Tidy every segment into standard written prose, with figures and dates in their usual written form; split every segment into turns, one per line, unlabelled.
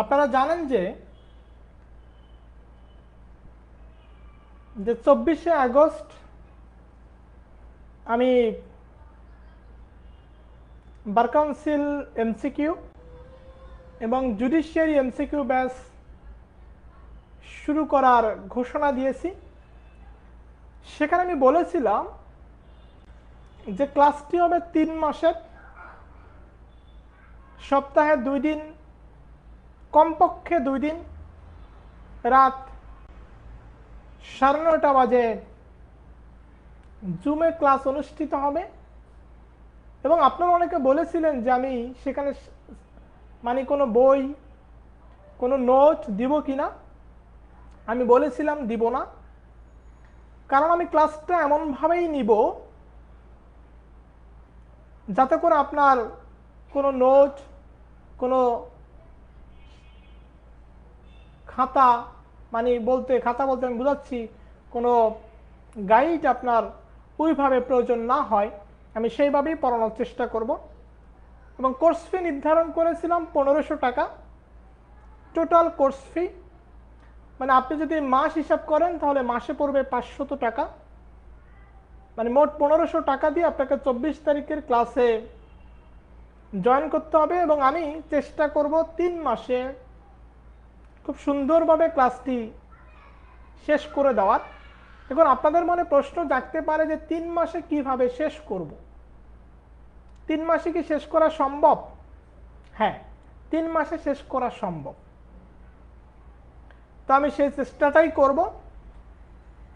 আপনারা জানেন যে 24শে আগস্ট আমি বার কাউন্সিল এমসিকিউ এবং জুডিশিয়ারি এমসিকিউ ব্যাচ শুরু করার ঘোষণা দিয়েছি। সেখানে আমি বলেছিলাম যে ক্লাসটি হবে 3 মাসের, সপ্তাহে 2 দিন, কমপক্ষে 2 দিন, রাত 9:30 বাজে জুমে ক্লাস অনুষ্ঠিত হবে। এবং আপনারা অনেকে বলেছিলেন যে আমি সেখানে মানে কোনো বই, কোনো নোট দিব কিনা। আমি বলেছিলাম দিব না, কারণ আমি ক্লাসটা এমনভাবেই নিব যাতে করে আপনার কোনো নোট, কোনো খাতা, মানে খাতা বলতে আমি বোঝাচ্ছি কোনো গাইড আপনার ওইভাবে প্রয়োজন না হয়, আমি সেইভাবেই পড়ানোর চেষ্টা করব। এবং কোর্স ফি নির্ধারণ করেছিলাম 1500 টাকা টোটাল কোর্স ফি। মানে আপনি যদি মাস হিসাব করেন তাহলে মাসে পড়বে 500 টাকা, মানে মোট 1500 টাকা দিয়ে আপনাকে 24 তারিখের ক্লাসে জয়েন করতে হবে। এবং আমি চেষ্টা করব 3 মাসে খুব সুন্দরভাবে ক্লাসটি শেষ করে দেওয়ার। এখন আপনাদের মনে প্রশ্ন জাগতে পারে যে 3 মাসে কিভাবে শেষ করব। 3 মাসে কি শেষ করা সম্ভব? হ্যাঁ, 3 মাসে শেষ করা সম্ভব। তো আমি সেই চেষ্টাটাই করব।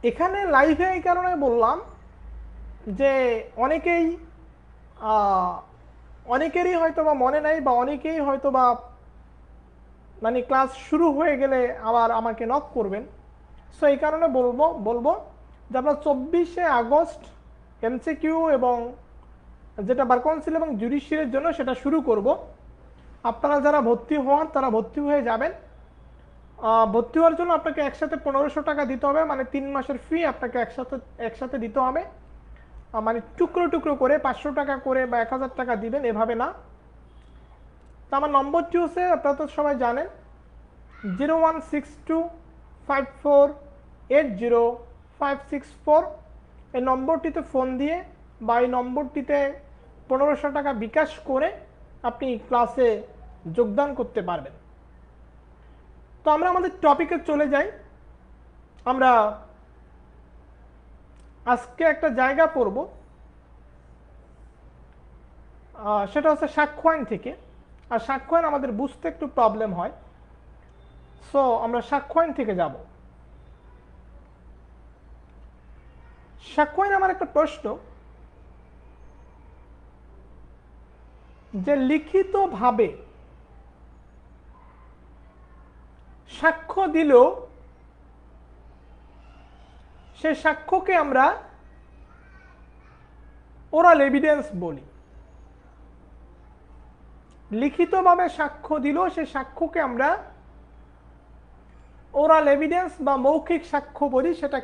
এখানে লাইভে এই কারণে বললাম যে অনেকেরই হয়তো বা মনে নাই, বা অনেকেই হয়তো বা মানে ক্লাস শুরু হয়ে গেলে আবার আমাকে নক করবেন। সো এই কারণে বলবো যে আমরা 24শে আগস্ট এমসিকিউ এবং যেটা বার কাউন্সিল এবং জুডিশিয়ারির জন্য সেটা শুরু করব। আপনারা যারা ভর্তি হওয়ার তারা ভর্তি হয়ে যাবেন। ভর্তি হওয়ার জন্য আপনাকে একসাথে 1500 টাকা দিতে হবে, মানে 3 মাসের ফি আপনাকে একসাথে দিতে হবে। মানে টুকরো টুকরো করে 500 টাকা করে বা 1000 টাকা দিবেন, এভাবে না। তো আমার নম্বরটি হচ্ছে, আপনারা তো সবাই জানেন, 016254805564। এই নম্বরটিতে ফোন দিয়ে বা এই নম্বরটিতে 1500 টাকা বিকাশ করে আপনি ক্লাসে যোগদান করতে পারবেন। তো আমরা আমাদের টপিকে চলে যাই। আমরা আজকে একটা জায়গা পড়ব, সেটা হচ্ছে সাক্ষ্য আইন থেকে। আর সাক্ষ্য আইন আমাদের বুঝতে একটু প্রবলেম হয়, সো আমরা সাক্ষ্য আইন থেকে যাব। সাক্ষ্য আইন আমার একটা প্রশ্ন, যে লিখিতভাবে সাক্ষ্য দিলেও সেই সাক্ষ্যকে আমরা ওরাল এভিডেন্স বলি। লিখিতভাবে সাক্ষ্য দিলেও সেই সাক্ষ্যকে আমরা ওরাল এভিডেন্স বা মৌখিক সাক্ষ্য বলি। সেটা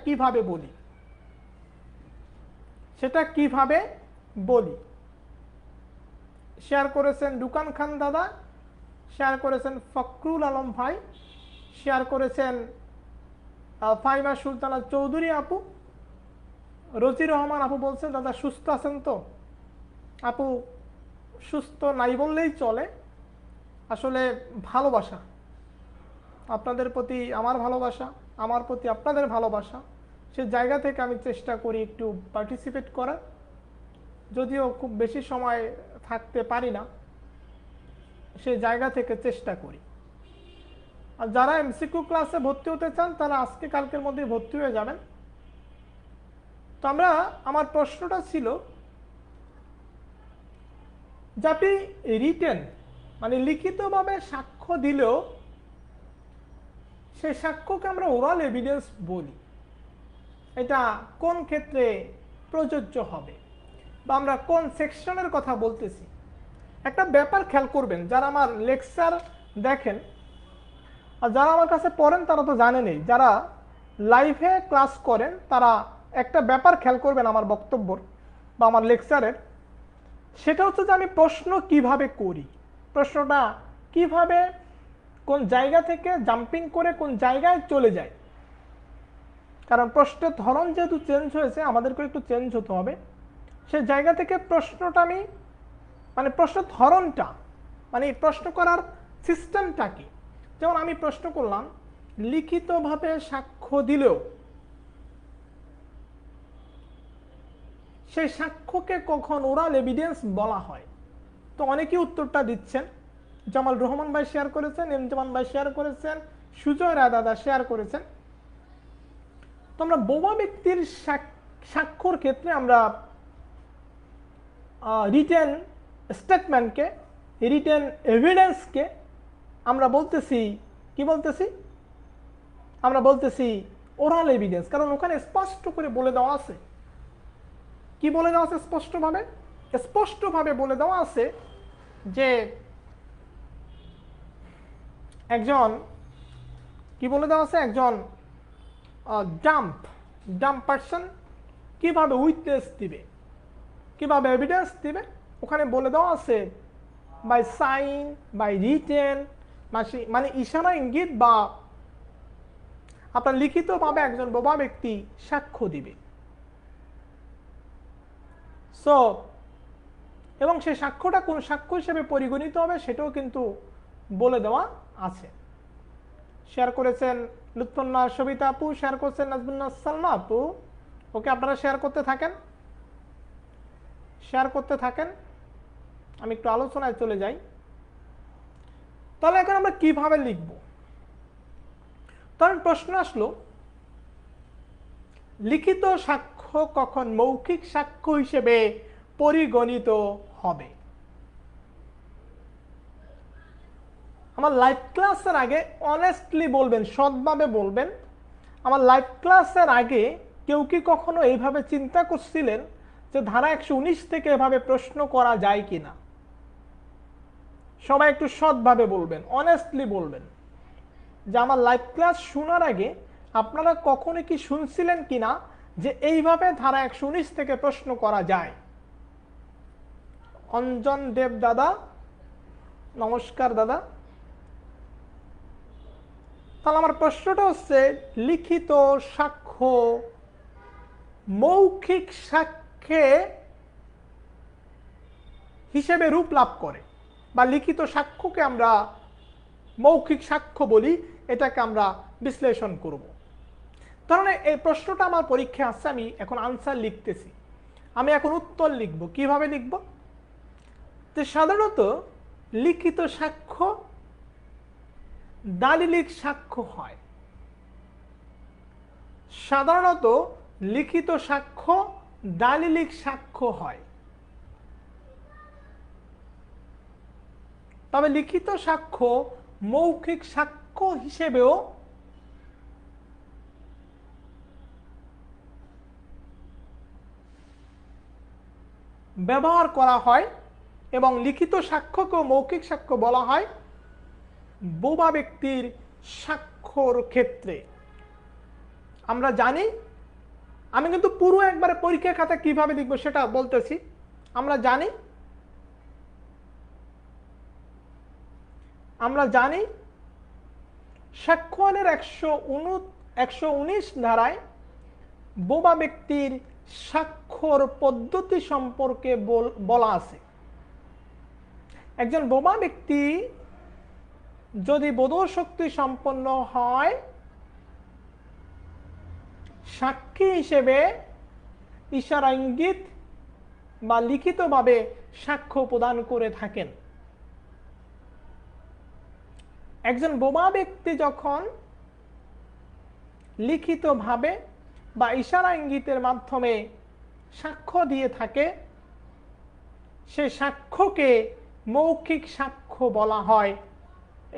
কিভাবে বলি শেয়ার করেছেন ডুকান খান দাদা, শেয়ার করেছেন ফখরুল আলম ভাই, শেয়ার করেছেন ফাইমা সুলতানা চৌধুরী আপু, রোজি রহমান আপু বলছেন দাদা সুস্থ আছেন তো? আপু সুস্থ নাই বললেই চলে, আসলে ভালোবাসা আপনাদের প্রতি, আমার ভালোবাসা, আমার প্রতি আপনাদের ভালোবাসা, সে জায়গা থেকে আমি চেষ্টা করি একটু পার্টিসিপেট করার। যদিও খুব বেশি সময় থাকতে পারি না, সেই জায়গা থেকে চেষ্টা করি। আর যারা এমসিকিউ ক্লাসে ভর্তি হতে চান তারা আজকে কালকের মধ্যে ভর্তি হয়ে যাবেন। তো আমার প্রশ্নটা ছিল যে আপনি রিটেন মানে লিখিতভাবে সাক্ষ্য দিলেও সেই সাক্ষ্যকে আমরা ওরাল এভিডেন্স বলি। এটা কোন ক্ষেত্রে প্রযোজ্য হবে বা আমরা কোন সেকশনের কথা বলতেছি? একটা ব্যাপার খেয়াল করবেন, যারা আমার লেকচার দেখেন আর যারা আমার কাছে পড়েন তারা তো জানেনই, যারা লাইভে ক্লাস করেন তারা একটা ব্যাপার খেয়াল করবেন আমার বক্তব্যর বা আমার লেকচারের। সেটা হচ্ছে যে আমি প্রশ্ন কিভাবে করি, প্রশ্নটা কিভাবে কোন জায়গা থেকে জাম্পিং করে কোন জায়গায় চলে যায়। কারণ প্রশ্নের ধরন যেহেতু চেঞ্জ হয়েছে, আমাদেরকে একটু চেঞ্জ হতে হবে। সেই জায়গা থেকে প্রশ্নটা আমি মানে প্রশ্নের ধরনটা মানে প্রশ্ন করার সিস্টেমটা কি। যেমন আমি প্রশ্ন করলাম, লিখিতভাবে সাক্ষ্য দিলেও সেই সাক্ষ্যকে কখন ওরাল এভিডেন্স বলা হয়। তো অনেকেই উত্তরটা দিচ্ছেন। জামাল রহমান ভাই শেয়ার করেছেন, এমজামান ভাই শেয়ার করেছেন, সুজয় রায় দাদা শেয়ার করেছেন। তো আমরা বোবা ব্যক্তির সাক্ষ্যর ক্ষেত্রে আমরা রিটেন স্টেটমেন্টকে, রিটেন এভিডেন্সকে আমরা বলতেছি কি বলতেছি, আমরা বলতেছি ওরাল এভিডেন্স। কারণ ওখানে স্পষ্ট করে বলে দেওয়া আছে, কি বলে দেওয়া আছে, স্পষ্টভাবে বলে দেওয়া আছে যে একজন কি বলে দেওয়া আছে, একজন ডাম্প পারসন কিভাবে উইটনেস দিবে, কিভাবে এভিডেন্স দিবে। ওখানে বলে দেওয়া আছে বাই সাইন, বাই রিটেন, মানে ইশারা ইঙ্গিত বা আপনার লিখিতভাবে একজন বোবা ব্যক্তি সাক্ষ্য দিবে। সো এবং সেই সাক্ষ্যটা কোন সাক্ষ্য হিসেবে পরিগণিত হবে সেটাও কিন্তু বলে দেওয়া আছে। শেয়ার করেছেন লুৎফুন্না সবিতা আপু, শেয়ার করছেন নাজমুন্না সালমা আপু। ওকে, আপনারা শেয়ার করতে থাকেন, আমি একটু আলোচনায় চলে যাই। তাহলে এখন আমরা কিভাবে লিখব? তখন প্রশ্ন আসলো, লিখিত সাক্ষ্য কখন মৌখিক সাক্ষ্য হিসেবে পরিগণিত হবে? আমার লাইভ ক্লাসের আগে অনেস্টলি বলবেন, সৎভাবে বলবেন, আমার লাইভ ক্লাসের আগে কেউ কি কখনো এইভাবে চিন্তা করছিলেন যে ধারা 119 থেকে এভাবে প্রশ্ন করা যায় কিনা? সবাই একটু সৎভাবে বলবেন, অনেস্টলি বলবেন যে আমার লাইভ ক্লাস শোনার আগে আপনারা কখনো কি শুনছিলেন কিনা যে এইভাবে ধারা 119 থেকে প্রশ্ন করা যায়। অঞ্জন দেব দাদা, নমস্কার দাদা। তাহলে আমার প্রশ্নটা হচ্ছে, লিখিত সাক্ষ্য মৌখিক সাক্ষ্যে হিসেবে রূপ লাভ করে, বা লিখিত সাক্ষ্যকে আমরা মৌখিক সাক্ষ্য বলি, এটাকে আমরা বিশ্লেষণ করব। তাহলে এই প্রশ্নটা আমার পরীক্ষায় আসছে, আমি এখন আনসার লিখতেছি, আমি এখন উত্তর লিখব। কিভাবে লিখব? যে সাধারণত লিখিত সাক্ষ্য দালিলিক সাক্ষ্য হয়। সাধারণত লিখিত সাক্ষ্য দালিলিক সাক্ষ্য হয়। তবে লিখিত সাক্ষ্য মৌখিক সাক্ষ্য হিসেবেও ব্যবহার করা হয়, এবং লিখিত সাক্ষ্যকেও মৌখিক সাক্ষ্য বলা হয় বোবা ব্যক্তির সাক্ষ্যর ক্ষেত্রে। আমরা জানি, আমি কিন্তু পুরো একবারে পরীক্ষা খাতা কিভাবে লিখবো সেটা বলতেছি। আমরা জানি সাক্ষ্য আইনের 119 ধারায় বোবা ব্যক্তির সাক্ষ্যর পদ্ধতি সম্পর্কে বলা আছে। একজন বোবা ব্যক্তি যদি বোধশক্তি সম্পন্ন হয়, সাক্ষী হিসেবে ইশারা ইঙ্গিত বা লিখিতভাবে সাক্ষ্য প্রদান করে থাকেন। একজন বোবা ব্যক্তি যখন লিখিতভাবে বা ইশারা ইঙ্গিতের মাধ্যমে সাক্ষ্য দিয়ে থাকে, সে সাক্ষ্যকে মৌখিক সাক্ষ্য বলা হয়।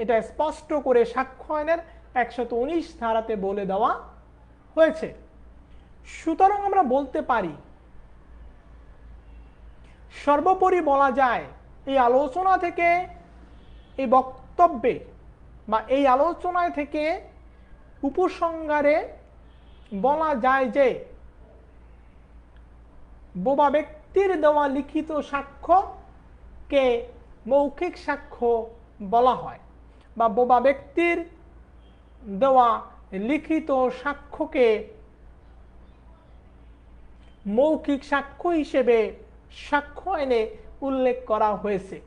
এটা স্পষ্ট করে সাক্ষ্য আইনের 119 ধারাতে বলে দেওয়া হয়েছে। সুতরাং আমরা বলতে পারি, সর্বোপরি বলা যায়, এই আলোচনা থেকে, এই বক্তব্যে বা এই আলোচনায় থেকে উপসংহারে বলা যায় যে বোবা ব্যক্তির দেওয়া লিখিত সাক্ষ্যকে মৌখিক সাক্ষ্য বলা হয়। বা বোবা ব্যক্তির দেওয়া লিখিত সাক্ষ্যকে মৌখিক সাক্ষ্য হিসেবে সাক্ষ্য আইনে উল্লেখ করা হয়েছে।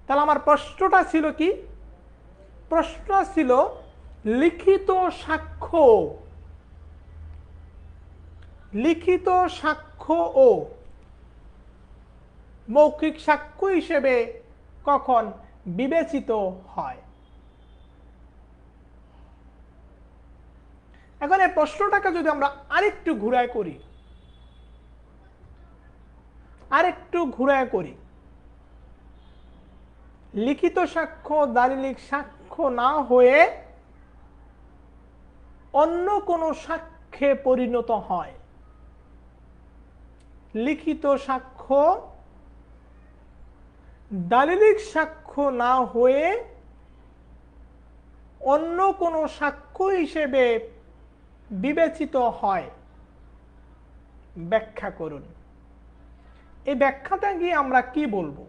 তাহলে আমার প্রশ্নটা ছিল কি? প্রশ্নটা ছিল লিখিত সাক্ষ্য, লিখিত সাক্ষ্য ও মৌখিক সাক্ষ্য হিসেবে কখন বিবেচিত হয়? এখন এই প্রশ্নটাকে যদি আমরা আরেকটু ঘুরায় করি, লিখিত সাক্ষ্য দালিলিক সাক্ষ্য না হয়ে অন্য কোনো সাক্ষ্যে পরিণত হয়। লিখিত সাক্ষ্য দালিলিক সাক্ষ্য না হয়ে অন্য কোনো সাক্ষ্য হিসেবে বিবেচিত হয়। ব্যাখ্যা করুন। এই ব্যাখ্যাটা গিয়ে আমরা কি বলবো?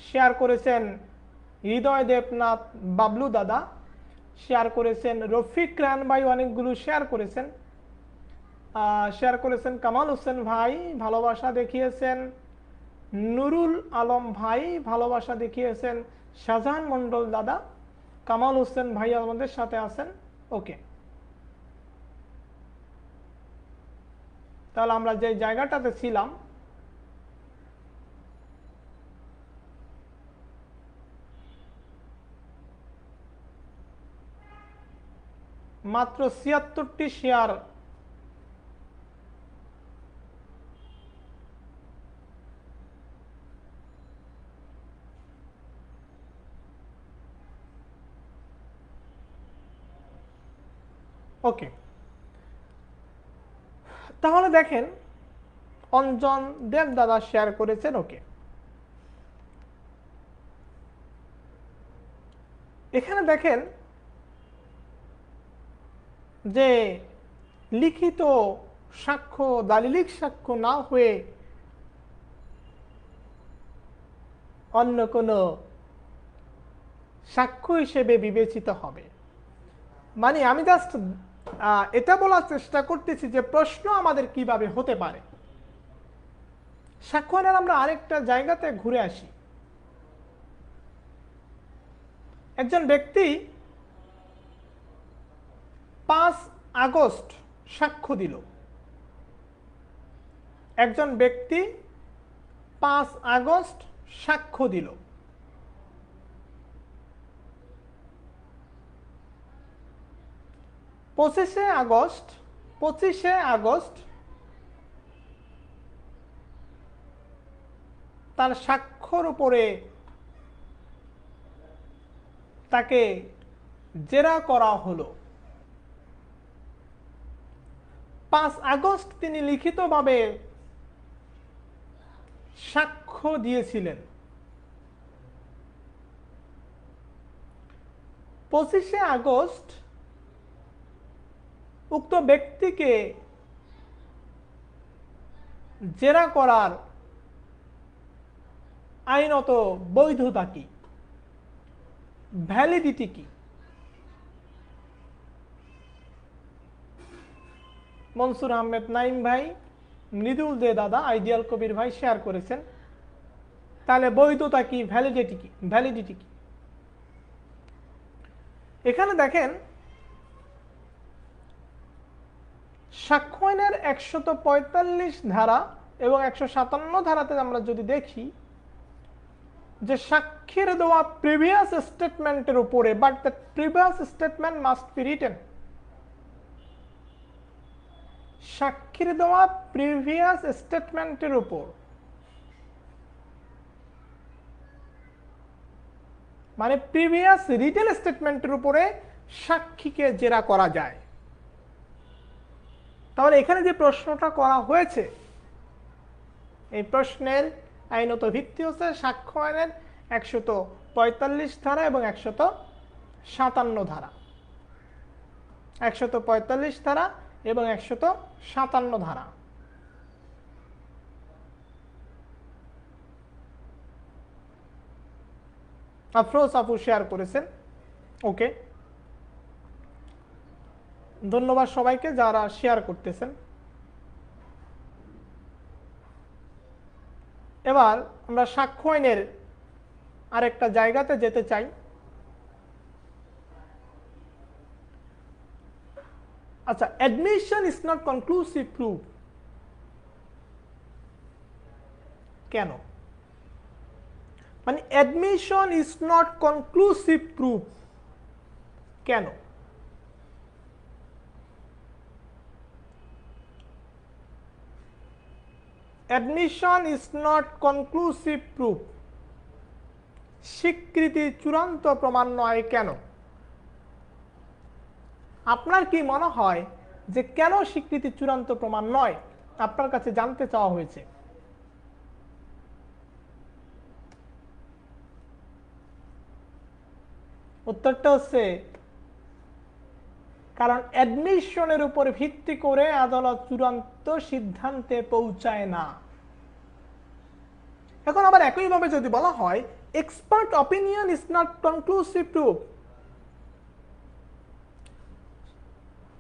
শেয়ার করেছেন হৃদয় দেবনাথ বাবলু দাদা, শেয়ার করেছেন রফিক রান ভাই, অনেকগুলো শেয়ার করেছেন কামাল হোসেন ভাই, ভালোবাসা দেখিয়েছেন নুরুল আলম ভাই, ভালোবাসা দেখিয়েছেন শাহজাহান মন্ডল দাদা, কামাল হোসেন ভাই আমাদের সাথে আছেন। ওকে, তাহলে আমরা যে জায়গাটাতে ছিলাম, মাত্র ৭৬টি শেয়ার ওকে, তাহলে দেখেন অঞ্জন দেব দাদা শেয়ার করেছেন। ওকে, এখানে দেখেন যে লিখিত সাক্ষ্য দালিলিক সাক্ষ্য না হয়ে অন্য কোনো সাক্ষ্য হিসেবে বিবেচিত হবে। মানে আমি জাস্ট এটা বলার চেষ্টা করতেছি যে প্রশ্ন আমাদের কিভাবে হতে পারে। সাক্ষ্য আইনের আমরা আরেকটা জায়গাতে ঘুরে আসি। একজন ব্যক্তি 5 আগস্ট সাক্ষ্য দিল। একজন ব্যক্তি 5 আগস্ট সাক্ষ্য দিল। পঁচিশে আগস্ট তার সাক্ষ্যর উপরে তাকে জেরা করা হলো। 5 আগস্ট তিনি লিখিতভাবে সাক্ষ্য দিয়েছিলেন। 25শে আগস্ট উক্ত ব্যক্তিকে জেরা করার আইনত বৈধতা কি, ভ্যালিডিটি কি? মনসুর আহমেদ নাইম ভাই, মৃদুল দে দাদা, আইডিয়াল কবির ভাই শেয়ার করেছেন। তাহলে বৈধতা কি, ভ্যালিডিটি কি? এখানে দেখেন সাক্ষ্য আইনের 145 ধারা এবং 157 ধারাতে আমরা যদি দেখি যে সাক্ষীর দেওয়া প্রিভিয়াস স্টেটমেন্টের উপরে, but the previous statement must be written. সাক্ষীর দেওয়া প্রিভিয়াস স্টেটমেন্টের উপর, মানে প্রিভিয়াস রিটেন স্টেটমেন্টের উপরে সাক্ষীকে জেরা করা যায়। তাহলে এখানে যে প্রশ্নটা করা হয়েছে, এই প্রশ্নের আইনত ভিত্তি হচ্ছে সাক্ষ্য আইনের 145 ধারা এবং 157 ধারা। 145 ধারা এবং 157 ধারা। আফরোজ আপু শেয়ার করেছেন। ওকে, ধন্যবাদ সবাইকে যারা শেয়ার করতেছেন। এবার আমরা সাক্ষ্য আইনের আরেকটা জায়গাতে যেতে চাই। আচ্ছা, admission is not conclusive proof. কেন? মানে admission is not conclusive proof কেন? Admission is not conclusive proof, স্বীকৃতি চূড়ান্ত প্রমাণ নয় কেন? আপনার কি মনে হয় যে কেন স্বীকৃতি চূড়ান্ত প্রমাণ নয়? আপনার কাছে জানতে চাওয়া হয়েছে। উত্তরটা হচ্ছে কারণ অ্যাডমিশনের উপর ভিত্তি করে আদালত চূড়ান্ত সিদ্ধান্তে পৌঁছায় না। এখন আবার একইভাবে যদি বলা হয় expert opinion is not conclusive proof,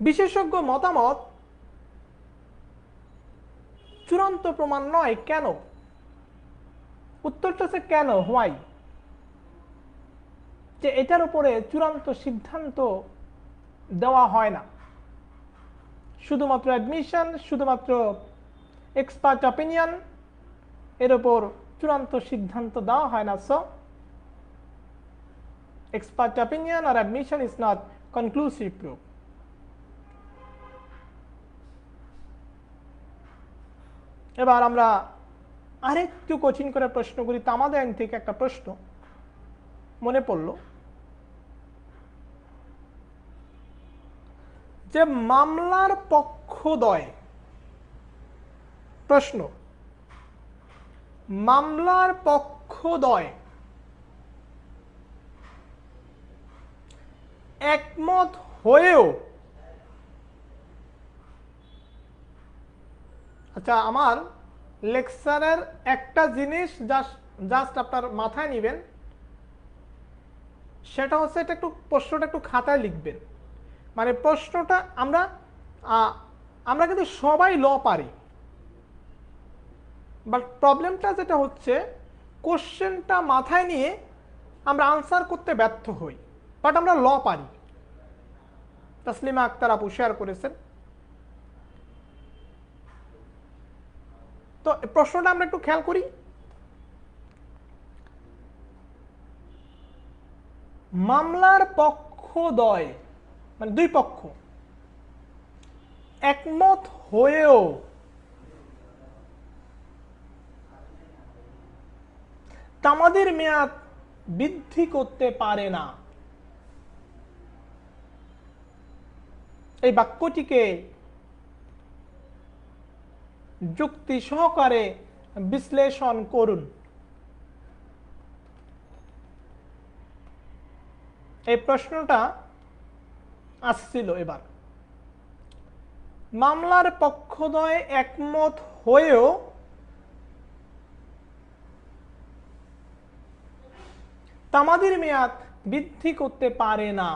বিশেষজ্ঞ মতামত চূড়ান্ত প্রমাণ নয় কেন? উত্তরটা হচ্ছে কেন, হোয়াই, যে এটার উপরে চূড়ান্ত সিদ্ধান্ত দেওয়া হয় না। শুধুমাত্র অ্যাডমিশন, শুধুমাত্র এক্সপার্ট অপিনিয়ন, এর উপর চূড়ান্ত সিদ্ধান্ত দেওয়া হয় না। সো এক্সপার্ট অপিনিয়ন আর admission is not conclusive proof. এবার আমরা আরেকটু কঠিন করে প্রশ্ন করি। তামাদের আইন থেকে একটা প্রশ্ন মনে পড়ল, যে মামলার পক্ষদ্বয়, প্রশ্ন, মামলার পক্ষদ্বয় একমত হয়েও, আচ্ছা আমার লেকচারের একটা জিনিস জাস্ট আপনার মাথায় নেবেন, সেটা হচ্ছে এটা একটু প্রশ্নটা একটু খাতায় লিখবেন। মানে প্রশ্নটা আমরা কিন্তু সবাই ল পারি, বাট প্রবলেমটা যেটা হচ্ছে কোশ্চেনটা মাথায় নিয়ে আমরা আনসার করতে ব্যর্থ হই, বাট আমরা ল পারি। তাসলিমা আক্তার আপু শেয়ার করেছেন। তো প্রশ্নটা আমরা একটু খেয়াল করি। মামলার পক্ষদ্বয় মানে দুই পক্ষ একমত হয়েও তামাদির মেয়াদ বৃদ্ধি করতে পারে না, এই বাক্যটিকে যুক্তি সহকারে বিশ্লেষণ করুন। এই প্রশ্নটা আসছিল। এবার মামলার পক্ষদ্বয় একমত হয়েও তামাদির মেয়াদ বৃদ্ধি করতে পারে না।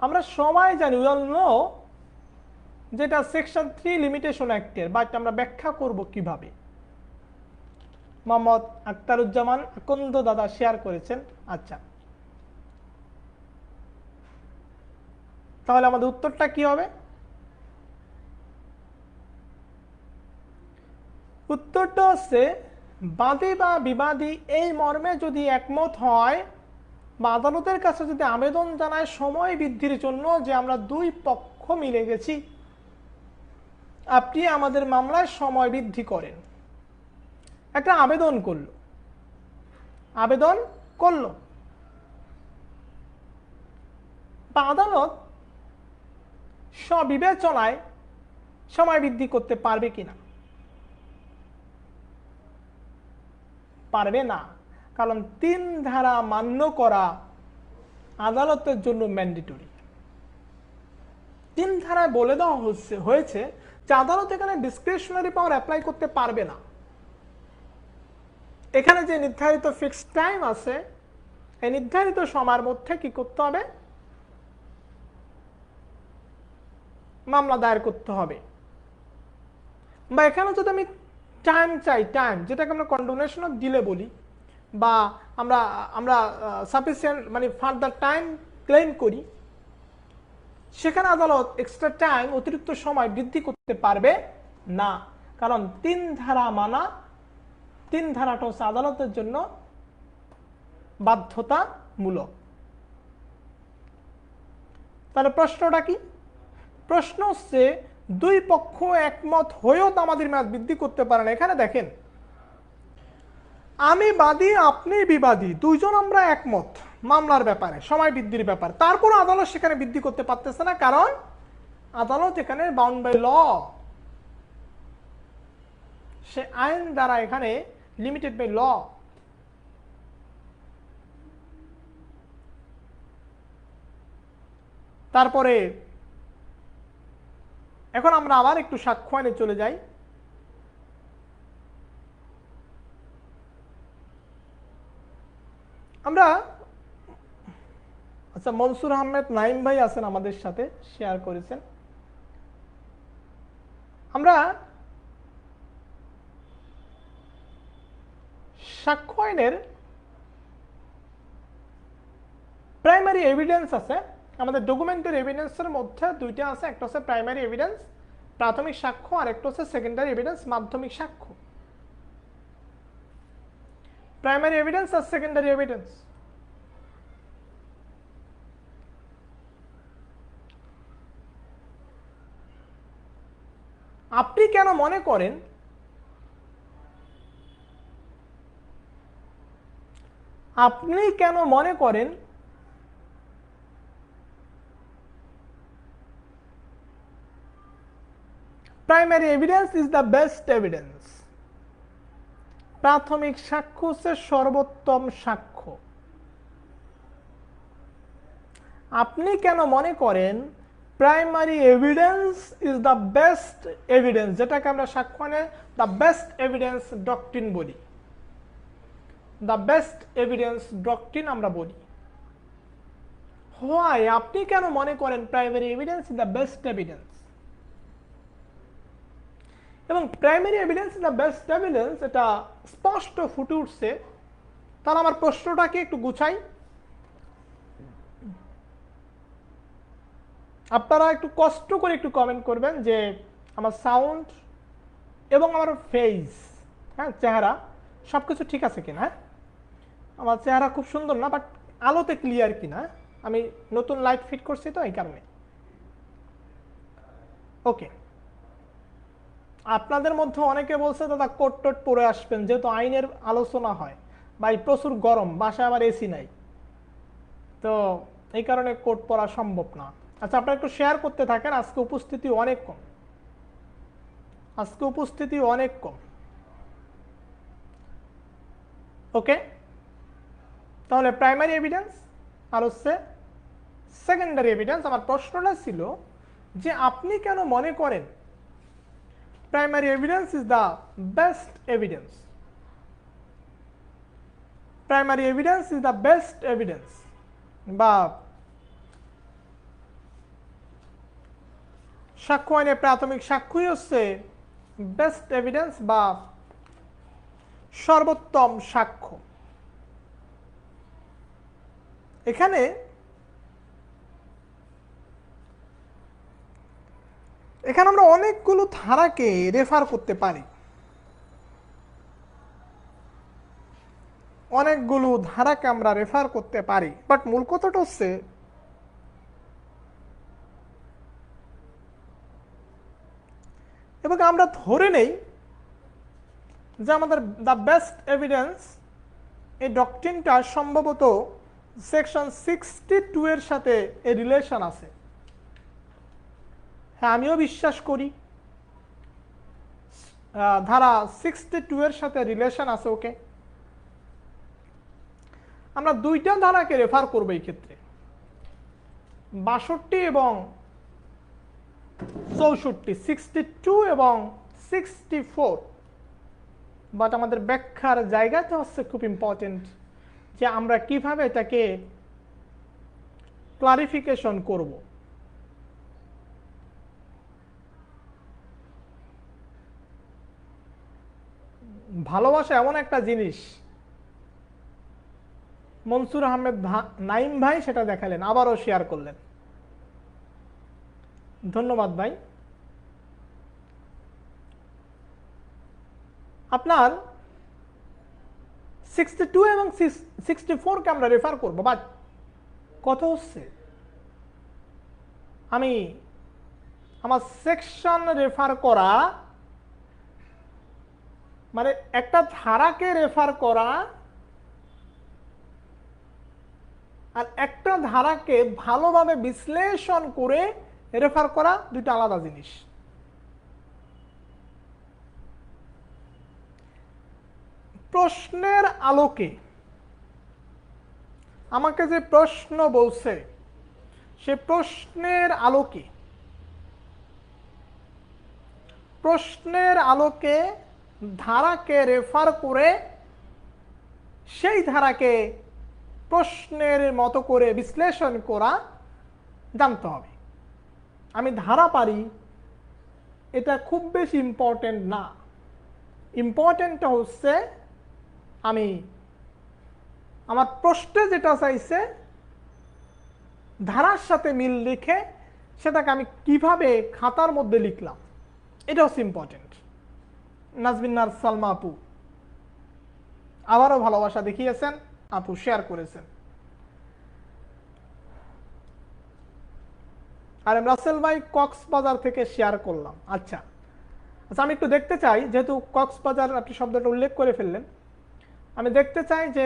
আমরা সবাই জানি, উই অল নো, যেটা সেকশন 3 লিমিটেশন অ্যাক্টের, বাট আমরা ব্যাখ্যা করব কিভাবে। মোহাম্মদ আক্তারুজ্জামান আকন্দ দাদা শেয়ার করেছেন। আচ্ছা, তাহলে আমাদের উত্তরটা কি হবে? উত্তরটা হচ্ছে বাদী বা বিবাদী এই মর্মে যদি একমত হয় বা আদালতের কাছে যদি আবেদন জানায় সময় বৃদ্ধির জন্য, যে আমরা দুই পক্ষ মিলে গেছি, আপনি আমাদের মামলায় সময় বৃদ্ধি করেন, একটা আবেদন করলো বা আদালত স্ববিবেচনায় সময় বৃদ্ধি করতে পারবে কিনা? পারবে না, কারণ 3 ধারা মান্য করা আদালতের জন্য ম্যান্ডেটরি। 3 ধারায় বলে দেওয়া হয়েছে যে আদালত এখানে ডিসক্রিশনারি পাওয়ার অ্যাপ্লাই করতে পারবে না। এখানে যে নির্ধারিত ফিক্সড টাইম আছে, এই নির্ধারিত সময়ের মধ্যে কি করতে হবে? মামলা দায়ের করতে হবে। বা এখানে যদি আমি টাইম চাই, টাইম যেটাকে আমরা কন্টিনিউশন অফ ডিলে বলি, বা আমরা আমরা সাফিসিয়েন্ট মানে ফার্দার টাইম ক্লেম করি, সেখানে আদালত এক্সট্রা টাইম, অতিরিক্ত সময় বৃদ্ধি করতে পারবে না। কারণ 3 ধারা মানা, 3 ধারাটা হচ্ছে আদালতের জন্য বাধ্যতামূলক। তাহলে প্রশ্নটা কি? প্রশ্ন হচ্ছে দুই পক্ষ একমত হয়েও দামাদির মেয়াদ বৃদ্ধি করতে পারে না। এখানে দেখেন, আমি বাদী, আপনি বিবাদী, দুইজন আমরা একমত মামলার ব্যাপারে, সময় বৃদ্ধির ব্যাপারে, তারপর আদালত সেখানে বৃদ্ধি করতে পারতেছে না, কারণ আদালত এখানে বাউন্ড বাই ল, সে আইন দ্বারা এখানে লিমিটেড বাই ল। তারপরে এখন আমরা আবার একটু সাক্ষ্য আইনে চলে যাই। আমরা আচ্ছা, মনসুর আহমেদ নাইম ভাই আছেন আমাদের সাথে, শেয়ার করেছেন। আমরা সাক্ষ্য আইনের প্রাইমারি এভিডেন্স আছে, আমাদের ডকুমেন্টারি এভিডেন্সের মধ্যে দুইটা আছে, একটা হচ্ছে প্রাইমারি এভিডেন্স প্রাথমিক সাক্ষ্য, আর একটা হচ্ছে সেকেন্ডারি এভিডেন্স মাধ্যমিক সাক্ষ্য। প্রাইমারি এভিডেন্স আর সেকেন্ডারি এভিডেন্স। আপনি কেন মনে করেন primary evidence is the best evidence? প্রাথমিক সাক্ষ্য হচ্ছে সর্বোত্তম সাক্ষ্য। আপনি কেন মনে করেন primary evidence is the best evidence, যেটাকে আমরা সাক্ষ্য আইনে দ্য বেস্ট এভিডেন্স ডক্ট্রিন বলি, দ্য বেস্ট এভিডেন্স ডক্ট্রিন আমরা বলি। হোয়াই? আপনি কেন মনে করেন primary evidence is the best evidence? এবং primary evidence is the best evidence এটা স্পষ্ট ফুটে উঠছে। তাহলে আমার প্রশ্নটাকে একটু গুছাই, আপনারা একটু কষ্ট করে একটু কমেন্ট করবেন যে আমার সাউন্ড এবং আমার ফেস, হ্যাঁ, চেহারা সবকিছু ঠিক আছে কিনা। আমার চেহারা খুব সুন্দর না, বাট আলোতে ক্লিয়ার কিনা। আমি নতুন লাইট ফিট করছি তো এই কারণে। ওকে, আপনাদের মধ্যে অনেকে বলছে দাদা কোট টোট পরে আসবেন, যেহেতু আইনের আলোচনা হয়, ভাই প্রচুর গরম, বাসায় আবার এসি নাই, তো এই কারণে কোট পরা সম্ভব না। আচ্ছা, আপনারা একটু শেয়ার করতে থাকেন। আজকে উপস্থিতি অনেক কম, ওকে। তাহলে প্রাইমারি এভিডেন্স আর হচ্ছে সেকেন্ডারি এভিডেন্স। আমার প্রশ্নটা ছিল যে আপনি কেন মনে করেন primary evidence is the best evidence? Primary evidence is the best evidence, বা সাক্ষ্য আইনে প্রাথমিক সাক্ষ্যই হচ্ছে বেস্ট এভিডেন্স বা সর্বোত্তম সাক্ষ্য। এখানে আমরা অনেকগুলো ধারাকে রেফার করতে পারি, বাট মূল কথাটা হচ্ছে এবং আমরা ধরে নেই যে আমাদের দ্য বেস্ট এভিডেন্স এই ডক্ট্রিনটা সম্ভবত সেকশন 62 এর সাথে এই রিলেশন আছে। হ্যাঁ, আমিও বিশ্বাস করি ধারা 62 এর সাথে রিলেশন আছে। ওকে, আমরা দুইটা ধারাকে রেফার করব এই ক্ষেত্রে, 62 এবং 64, 62 এবং 64। বাট আমাদের ব্যাখ্যার জায়গাটা হচ্ছে খুব ইম্পর্টেন্ট, যে আমরা কিভাবে এটাকে ক্লারিফিকেশন করব। ভালোবাসা এমন একটা জিনিস, মনসুর আহমেদ নাইম ভাই সেটা দেখালেন, আবারও শেয়ার করলেন। ধন্যবাদ ভাই। আপনার 62 এবং 64 কে আমরা রেফার করবো, বাট কত হচ্ছে, আমি আমার সেকশন রেফার করা মানে একটা ধারাকে রেফার করা আর একটা ধারাকে ভালোভাবে বিশ্লেষণ করে রেফার করা দুটো আলাদা জিনিস। প্রশ্নের আলোকে আমাকে যে প্রশ্ন বলছে, সে প্রশ্নের আলোকে ধারাকে রেফার করে সেই ধারাকে প্রশ্নের মতো করে বিশ্লেষণ করা জানতে হবে। আমি ধারা পারি এটা খুব বেশি ইম্পর্টেন্ট না। ইম্পর্টেন্টটা হচ্ছে আমি আমার প্রশ্নে যেটা চাইছে ধারার সাথে মিল রেখে সেটাকে আমি কিভাবে খাতার মধ্যে লিখলাম, এটা হচ্ছে ইম্পর্টেন্ট। নাজবিনার সালমা আপু আবারও ভালোবাসা দেখিয়েছেন, আপু শেয়ার করেছেন। আর রাসেল ভাই কক্সবাজার থেকে শেয়ার করলাম। আচ্ছা আচ্ছা, আমি একটু দেখতে চাই, যেহেতু কক্সবাজার আপনি শব্দটা উল্লেখ করে ফেললেন, আমি দেখতে চাই যে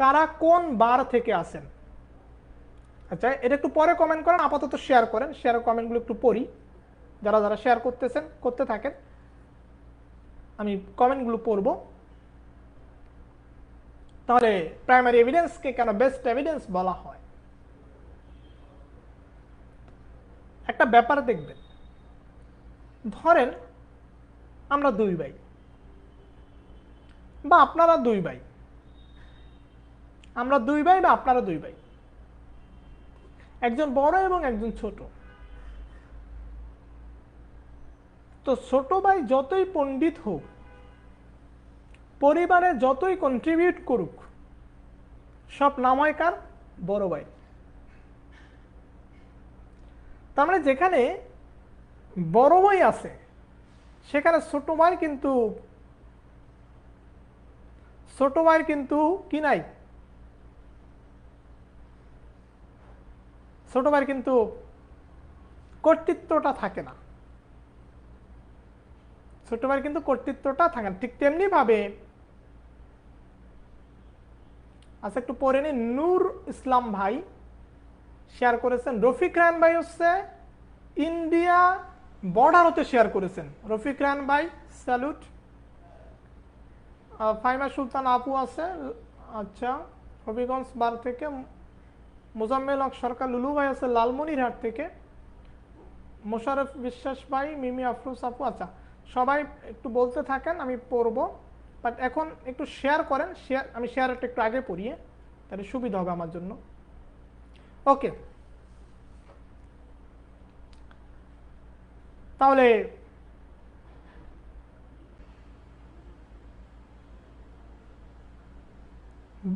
কারা কোন বার থেকে আসেন। আচ্ছা, এটা একটু পরে কমেন্ট করেন, আপাতত শেয়ার করেন। শেয়ার কমেন্টগুলো একটু পড়ি, যারা যারা শেয়ার করতেছেন করতে থাকেন, আমি কমেন্টগুলো পড়ব। তাহলে প্রাইমারি এভিডেন্সকে কেন বেস্ট এভিডেন্স বলা হয়? একটা ব্যাপার দেখবেন, ধরেন আমরা দুই ভাই বা আপনারা দুই ভাই, আমরা দুই ভাই বা আপনারা দুই ভাই, একজন বড় এবং একজন ছোট। তো ছোট ভাই যতই পণ্ডিত হোক, পরিবারে যতই কন্ট্রিবিউট করুক, সব নাম হয় কার? বড় ভাই। তার মানে যেখানে বড় ভাই আছে সেখানে ছোট ভাইয়ের কিন্তু কি নাই, ছোট ভাইয়ের কিন্তু কর্তৃত্বটা থাকে না। ছোট ভাইয়ের কিন্তু কর্তৃত্বটা থাকে না। ঠিক তেমনি ভাবে আচ্ছা একটু পরে নি, নূর ইসলাম ভাই শেয়ার করেছেন। রফিক রায়হান ভাই হচ্ছে ইন্ডিয়া বর্ডার হতে শেয়ার করেছেন। রফিক রায়হান ভাই স্যালুট। ফাইমা সুলতান আপু আছে, আচ্ছা হবিগঞ্জ বার থেকে। মোজাম্মেল হক সরকার লুলু ভাই আছে লালমনিরহাট থেকে। মোশারফ বিশ্বাস ভাই, মিমি আফরোজ আপু। আচ্ছা সবাই একটু বলতে থাকেন, আমি পড়ব, বাট এখন একটু শেয়ার করেন। আমি শেয়ারটা একটু আগে পড়িয়ে, তাহলে সুবিধা হবে আমার জন্য। ওকে, তাহলে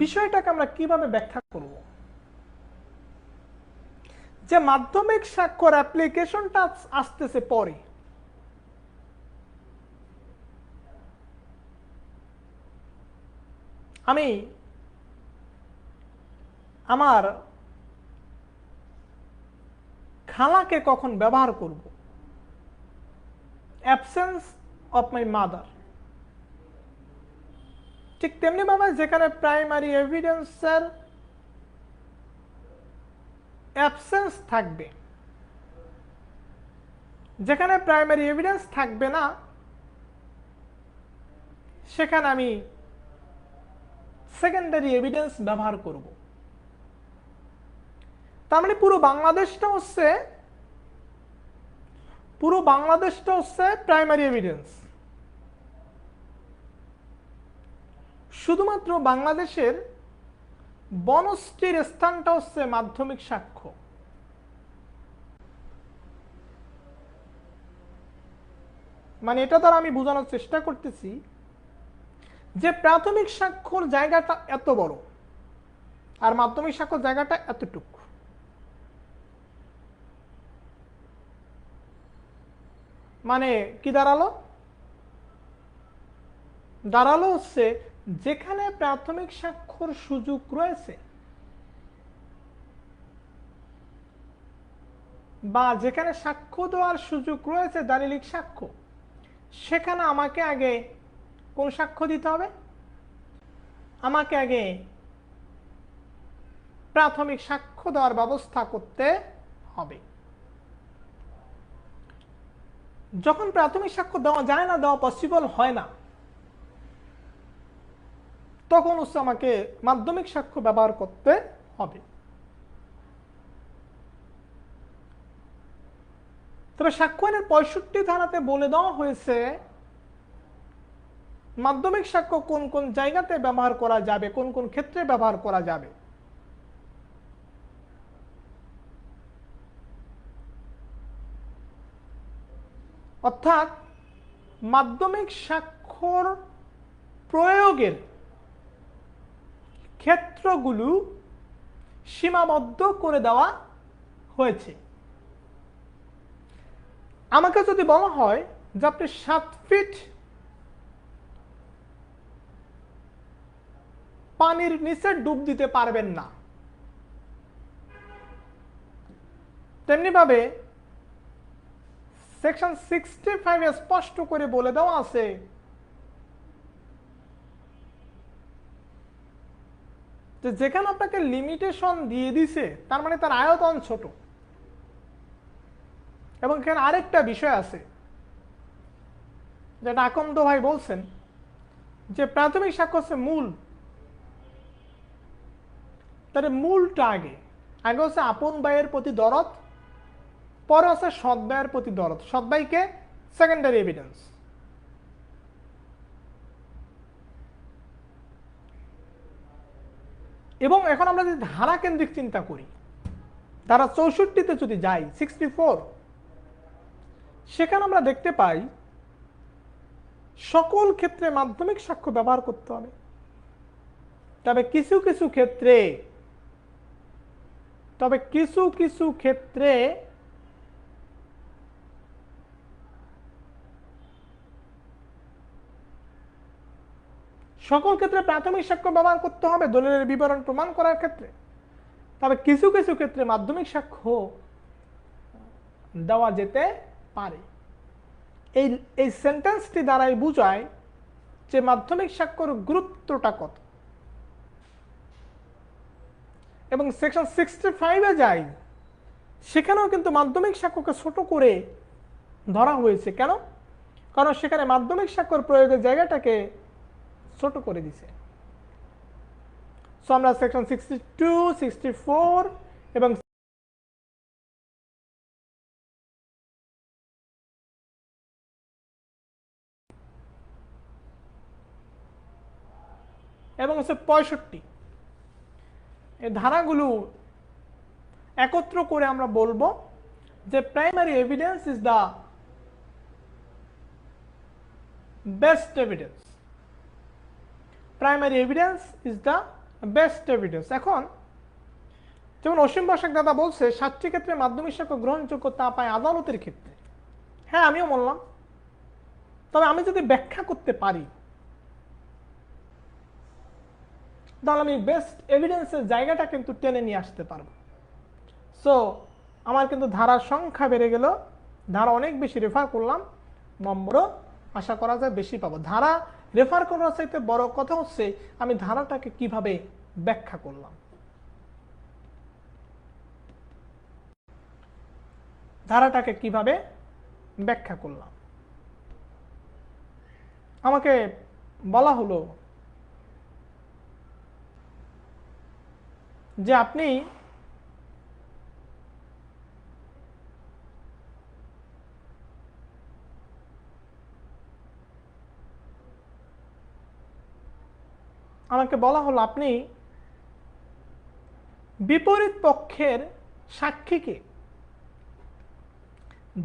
বিষয়টাকে আমরা কিভাবে ব্যাখ্যা করব? যে মাধ্যমিক স্বাক্ষর অ্যাপ্লিকেশনটা আসতেছে পরে, আমি আমার খালাকে কখন ব্যবহার করব? Absence of my mother. ঠিক তেমনি ভাবে যেখানে প্রাইমারি এভিডেন্সের অ্যাবসেন্স থাকবে, যেখানে প্রাইমারি এভিডেন্স থাকবে না, সেখানে আমি সেকেন্ডারি এভিডেন্স ব্যবহার করব। তার মানে পুরো বাংলাদেশটা হচ্ছে প্রাইমারি এভিডেন্স। শুধুমাত্র বাংলাদেশের বনশ্রীর স্থানটা হচ্ছে মাধ্যমিক সাক্ষ্য। মানে এটা দ্বারা আমি বোঝানোর চেষ্টা করতেছি যে প্রাথমিক সাক্ষ্যর জায়গাটা এত বড় আর মাধ্যমিক সাক্ষ্যর জায়গাটা এতটুকু। মানে কি দাঁড়ালো? দাঁড়ালো হচ্ছে যেখানে প্রাথমিক সাক্ষ্যর সুযোগ রয়েছে বা যেখানে সাক্ষ্য দেওয়ার সুযোগ রয়েছে দালিলিক সাক্ষ্য, সেখানে আমাকে আগে কোন সাক্ষ্য দিতে হবে? আমাকে আগে প্রাথমিক সাক্ষ্য দেওয়ার ব্যবস্থা করতে হবে। যখন প্রাথমিক সাক্ষ্য দেওয়া যায় না, দেওয়া পসিবল হয় না, তখন হচ্ছে আমাকে মাধ্যমিক সাক্ষ্য ব্যবহার করতে হবে। তবে সাক্ষ্য আইনের 65 ধারাতে বলে দেওয়া হয়েছে মাধ্যমিক সাক্ষ্য কোন কোন জায়গাতে ব্যবহার করা যাবে, কোন কোন ক্ষেত্রে ব্যবহার করা যাবে। অর্থাৎ মাধ্যমিক সাক্ষ্যর প্রয়োগের ক্ষেত্রগুলো সীমাবদ্ধ করে দেওয়া হয়েছে। আমাকে যদি বলা হয় যে আপনি 7 ফিট পানির নিচে ডুব দিতে পারবেন না, তেমনিভাবে সেকশন 65 স্পষ্ট করে বলে দেওয়া আছে যে যেখানে আপনাকে লিমিটেশন দিয়ে দিছে, তার মানে তার আয়তন ছোট। এবং এখানে আরেকটা বিষয় আছে যেটা আকন্দ ভাই বলছেন যে প্রাথমিক সাক্ষ্য হচ্ছে মূল। তাহলে মূলটা আগে আগে হচ্ছে আপন ভাইয়ের প্রতি দরদ, পরে হচ্ছে সৎ ভাইয়ের প্রতি দরদ। সৎ ভাইকে সেকেন্ডারি এভিডেন্স। এবং এখন আমরা যদি ধারা কেন্দ্রিক চিন্তা করি, ধারা 64-তে যদি যাই, 64, সেখানে আমরা দেখতে পাই সকল ক্ষেত্রে মাধ্যমিক সাক্ষ্য ব্যবহার করতে হবে। তবে কিছু কিছু ক্ষেত্রে সকল ক্ষেত্রে প্রাথমিক সাক্ষ্য ব্যবহার করতে হবে দলিলের বিবরণ প্রমাণ করার ক্ষেত্রে। তবে কিছু কিছু ক্ষেত্রে মাধ্যমিক সাক্ষ্য দেওয়া যেতে পারে। এই সেন্টেন্সটি দ্বারাই বোঝায় যে মাধ্যমিক সাক্ষ্যর গুরুত্বটা কত। এবং সেকশন 65-এ যাই, সেখানেও কিন্তু মাধ্যমিক সাক্ষ্যকে ছোট করে ধরা হয়েছে। কেন? কারণ সেখানে মাধ্যমিক সাক্ষ্যর প্রয়োগের জায়গাটাকে ছোট করে দিছে। সো আমরা সেকশন 62, 64 এবং হচ্ছে 65, এই ধারাগুলো একত্র করে আমরা বলবো যে primary evidence is the best evidence. Primary evidence is the best evidence. এখন যেমন অসীম বসাক দাদা বলছে 7টি ক্ষেত্রে মাধ্যমিক সাক্ষ্য গ্রহণযোগ্যতা পায় আদালতের ক্ষেত্রে। হ্যাঁ, আমিও বললাম। তবে আমি যদি ব্যাখ্যা করতে পারি, তাহলে আমি বেস্ট এভিডেন্সের জায়গাটা কিন্তু টেনে নিয়ে আসতে পারবো। সো আমার কিন্তু ধারার সংখ্যা বেড়ে গেল, ধারা অনেক বেশি রেফার করলাম, নম্বরও আশা করা যায় বেশি পাবো। ধারা রেফার করার চাইতে বড় কথা হচ্ছে আমি ধারাটাকে কিভাবে ব্যাখ্যা করলাম। ধারাটাকে কিভাবে ব্যাখ্যা করলাম। আমাকে বলা হলো যে আপনি আমাকে বলা হলো আপনি বিপরীত পক্ষের সাক্ষীকে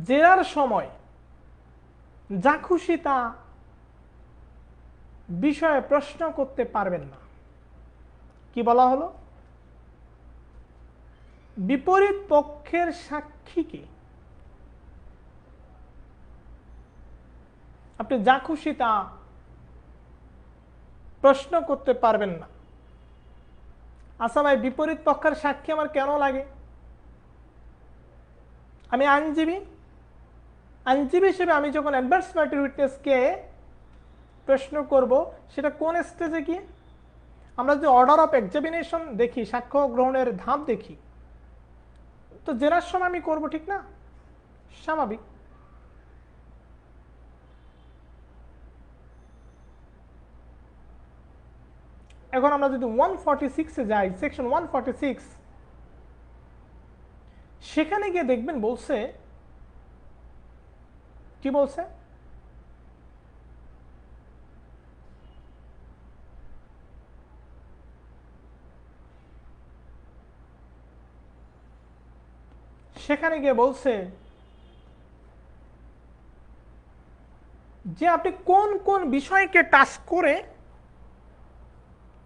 জেরার সময় যা খুশি তা বিষয়ে প্রশ্ন করতে পারবেন না। কি বলা হলো? বিপরীত পক্ষের সাক্ষীকে আপনি যা খুশি তা প্রশ্ন করতে পারবেন না। আচ্ছা ভাই, বিপরীত পক্ষের সাক্ষী আমার কেন লাগে? আমি আইনজীবী হিসেবে আমি যখন অ্যাডভার্স পার্টির উইটনেসকে প্রশ্ন করব, সেটা কোন স্টেজে গিয়ে? আমরা যে অর্ডার অফ এক্সামিনেশন দেখি, সাক্ষ্য গ্রহণের ধাপ দেখি, তো জেরার সময় আমি করব, ঠিক না? স্বাভাবিক। এখন আমরা যদি 146-এ যাই, সেকশন 146, সেখানে গিয়ে দেখবেন বলছে, কি বলছে? সেখানে গিয়ে বলছে যে আপনি কোন কোন বিষয়কে টাচ করে